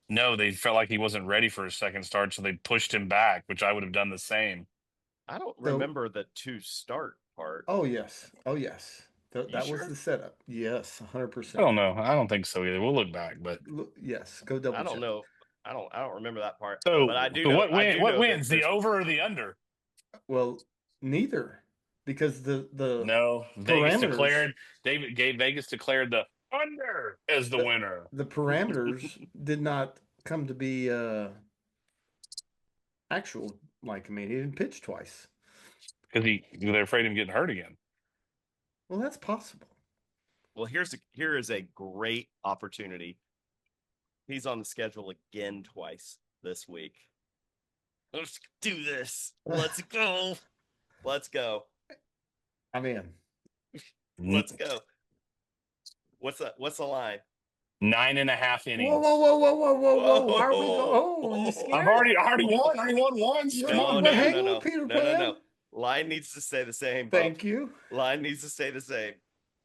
No, they felt like he wasn't ready for his second start, so they pushed him back, which I would have done the same. I don't So- remember the 2 start part. Oh yes. Oh yes. You That was sure? the setup. Yes, I 100%. don't know. I don't think so either. We'll look back, but Yes, go double I don't check. know. I don't remember that part. so, But I do so know. what I do what know wins, that the over or the under? Well, neither, because the No, Vegas parameters declared Vegas declared the under as the winner. the parameters did not come to be actual. Like, I mean, he didn't pitch twice. Because they're afraid of him getting hurt again. Well, that's possible. Well, here is a great opportunity. He's on the schedule again twice this week. Let's do this. Let's go. Let's go. I'm in. Let's go. What's the line? 9.5 innings. Whoa! How are we going? Oh, you scared? I already won. I won once. Come on, No, man. hang on, Peter Pan. No. Line needs to stay the same. Bob. Thank you. Line needs to stay the same.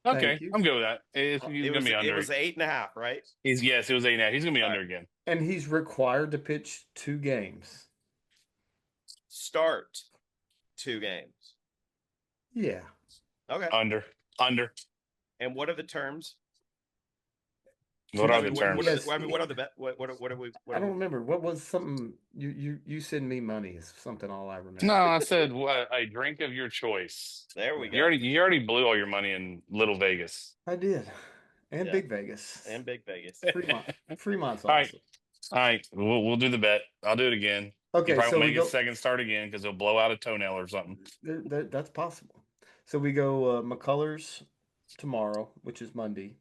Okay, Thank you. I'm good with that. He's gonna be under. It was 8.5, right? Yes, it was 8.5. He's gonna be All under right. again. And he's required to pitch 2 games. Start 2 games. Yeah. Okay. Under. And what are the terms? What are the terms? What are the bet? What are we? I don't remember. What was something you send me money is something all I remember. No, I said a drink of your choice. There we go. You already blew all your money in Little Vegas. I did. And Yeah. Big Vegas. And Big Vegas. Fremont's All right. awesome. All right, we'll do the bet. I'll do it again. Okay, He probably so won't we make go. his second start again because he'll blow out a toenail or something. That's possible. So we go McCullers tomorrow, which is Monday.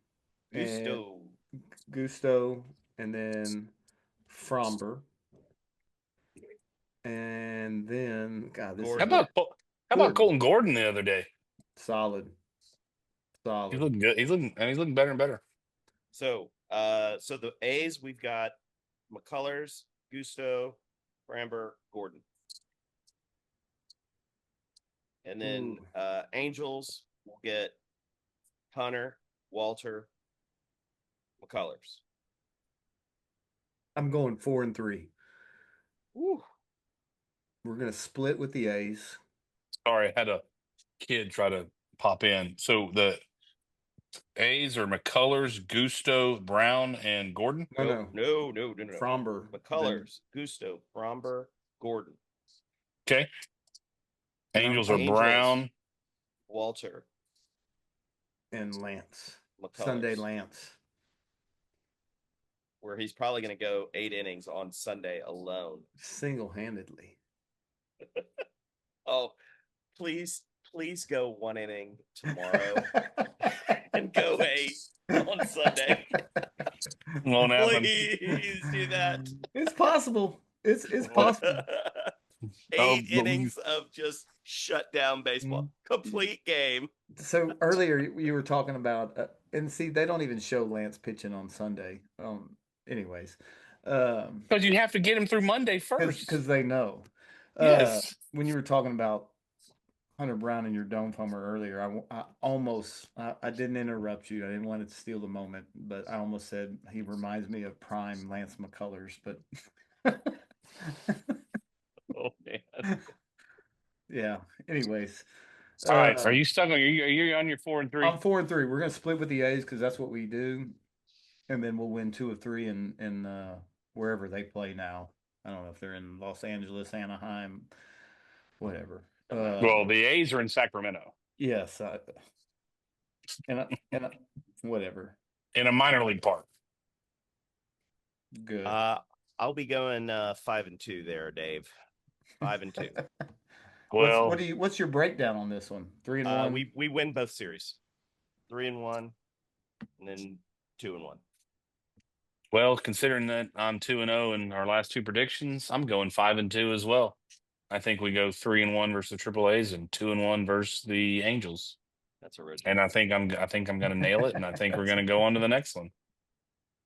Gusto, and then Fromber. And then, God, this Gordon. is How about Colton Gordon the other day? solid. He's looking good. He's looking better and better. So the A's, we've got McCullers, Gusto, Framber, Gordon. And then Angels will get Hunter, Walter, McCullers. I'm going 4-3. Woo. We're gonna split with the A's. Sorry, I had a kid try to pop in. So the A's are McCullers, Gusto, Brown, and Gordon. No. Fromber, McCullers, Gusto, Fromber, Gordon. Okay. Angels are Brown, Walter, and Lance. McCullers. Sunday Lance. Where he's probably going to go 8 innings on Sunday alone. Single-handedly. Oh, please go 1 inning tomorrow and go 8 on Sunday. won't happen. Please do that. It's possible. It's possible. 8 innings of just shut down baseball. Complete game. So earlier you were talking about, and see, they don't even show Lance pitching on Sunday. Anyways, Because you have to get him through Monday first. because they know. Yes. When you were talking about Hunter Brown and your dome foamer earlier, I didn't interrupt you. I didn't want to steal the moment, but I almost said he reminds me of prime Lance McCullers. But Oh man. yeah. Anyways. All right. Are you stuck on? Are you on your 4-3? I'm 4-3. We're gonna split with the A's because that's what we do, and then we'll win 2 of 3 in wherever they play now. I don't know if they're in Los Angeles, Anaheim, whatever. Well, the A's are in Sacramento. Yes, and whatever. In a minor league park. Good. I'll be going 5-2 there, Dave. 5-2. Well, what's your breakdown on this one? 3-1. We win both series. 3-1, and then 2-1. Well, considering that I'm 2-0 in our last 2 predictions, I'm going 5-2 as well. I think we go 3-1 versus the Triple A's and 2-1 versus the Angels. That's original. And I think I'm gonna nail it, and I think we're gonna go on to the next one.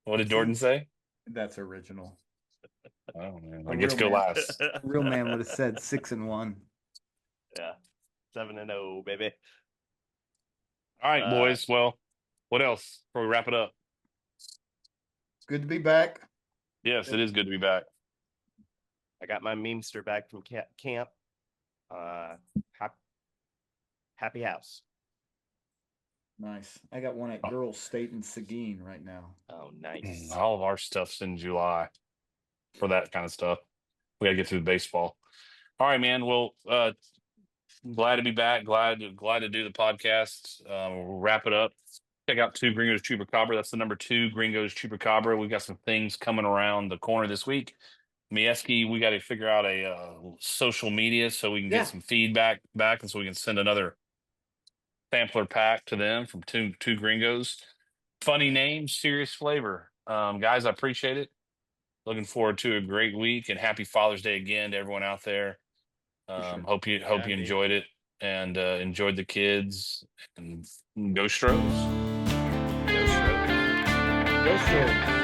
What did Jordan say? That's original. Oh man, A I get to go real man. last. Real man would have said 6-1. Yeah, 7-0, baby. All right, boys. Well, what else before we wrap it up? Good to be back. Yes, it is good to be back. I got my memester back from camp. Happy house. Nice. I got one at Girls State in Seguin right now. Oh, nice. All of our stuff's in July for that kind of stuff. We gotta get through the baseball. All right, man. Well, glad to be back. Glad to do the podcast. We'll wrap it up. Check out 2 Gringos Chupacabra. That's the number 2 Gringos Chupacabra. We've got some things coming around the corner this week. Mieski, we got to figure out a social media so we can get some feedback back, and so we can send another sampler pack to them from two Gringos. Funny name, serious flavor. Guys, I appreciate it. Looking forward to a great week, and happy Father's Day again to everyone out there. Hope you enjoyed it and enjoyed the kids, and go Stros. Go Astros. Go Astros.